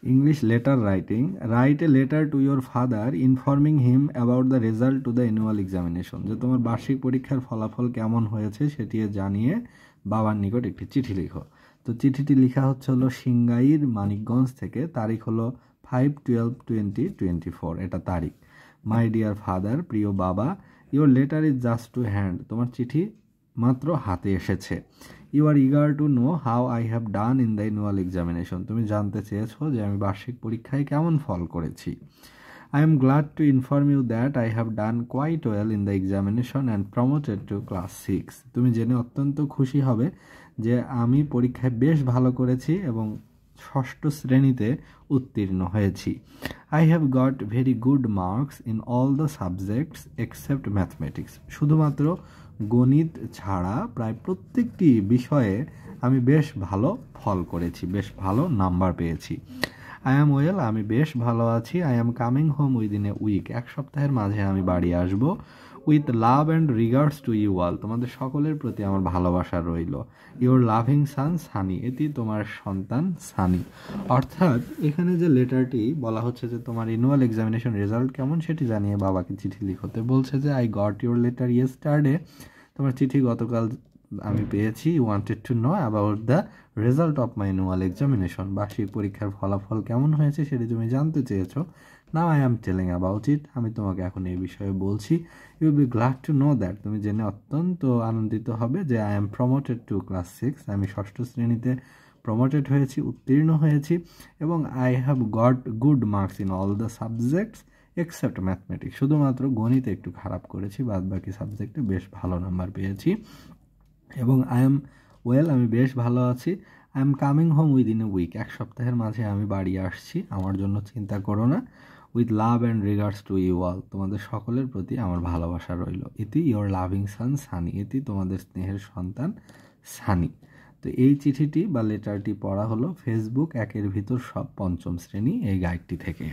English letter writing, write a letter to your father informing him about the result to the annual examination, যে তোমার বার্ষিক পরীক্ষার ফলাফল কেমন হয়েছে সেটি জানিয়ে বাবার নিকট একটি চিঠি লিখো। তো চিঠিটি লেখা হলো সিংগাইর মানিকগঞ্জ থেকে, তারিখ হলো 5/12/2024, এটা তারিখ। মাই ডিয়ার ফাদার, প্রিয় বাবা, your letter is just to hand, তোমার চিঠি মাত্র হাতে এসেছে। You are eager to know how I have done in the annual examination, তুমি জানতে চেয়েছো যে আমি বার্ষিক পরীক্ষায় কেমন ফল করেছি। I am glad to inform you that I have done quite well in the examination and promoted to class 6, তুমি জেনে অত্যন্ত খুশি হবে যে আমি পরীক্ষায় বেশ ভালো করেছি এবং 6ষ্ঠ শ্রেণীতে উত্তীর্ণ হয়েছি। I have got very good marks in all the subjects except mathematics, শুধুমাত্র গণিত ছাড়া প্রায় প্রত্যেকটি বিষয়ে আমি বেশ ভালো ফল করেছি, বেশ ভালো নাম্বার পেয়েছি। আই অ্যাম ওয়েল, আমি বেশ ভালো আছি। I am coming home within a week, এক সপ্তাহের মাঝে আমি বাড়ি আসব। With love and regards to you all, তোমাদের সকলের প্রতি আমার ভালোবাসা রইল। ইউর লাভিং সান সানি, এটি তোমার সন্তান সানি। অর্থাৎ এখানে যে লেটারটি বলা হচ্ছে যে তোমার অ্যানুয়াল এক্সামিনেশন রেজাল্ট কেমন সেটি জানিয়ে বাবাকে চিঠি লিখতে বলছে যে I got your letter yesterday, তোমার চিঠি গতকাল আমি পেয়েছি। Wanted to know about the result of my annual examination, বার্ষিক পরীক্ষার ফলাফল কেমন হয়েছে সেটি তুমি জানতে চেয়েছো। Now I am telling about it, আমি তোমাকে এখন এই বিষয়ে বলছি। You be glad to know that, তুমি জেনে অত্যন্ত আনন্দিত হবে যে I am promoted to class 6, আমি 6ষ্ঠ শ্রেণীতে প্রমোটেড হয়েছি, উত্তীর্ণ হয়েছি। এবং I have got good marks in all the subjects except mathematics, শুধুমাত্র গণিতে একটু খারাপ করেছি, বাদ বাকি সাবজেক্টে বেশ ভালো নাম্বার পেয়েছি। এবং আই এম ওয়েল, আমি বেশ ভালো আছি। I am coming home within a week, এক সপ্তাহের মাঝে আমি বাড়ি আসছি, আমার জন্য চিন্তা করো না। With love and regards to you all, তোমাদের সকলের প্রতি আমার ভালোবাসা রইল। ইতি ইয়োর লাভিং সান সানি, এটি তোমাদের স্নেহের সন্তান সানি। তো এই চিঠিটি বা লেটারটি পড়া হলো ফেসবুক 1-এর ভিতর সব 5ম শ্রেণী এই গাইডটি থেকে।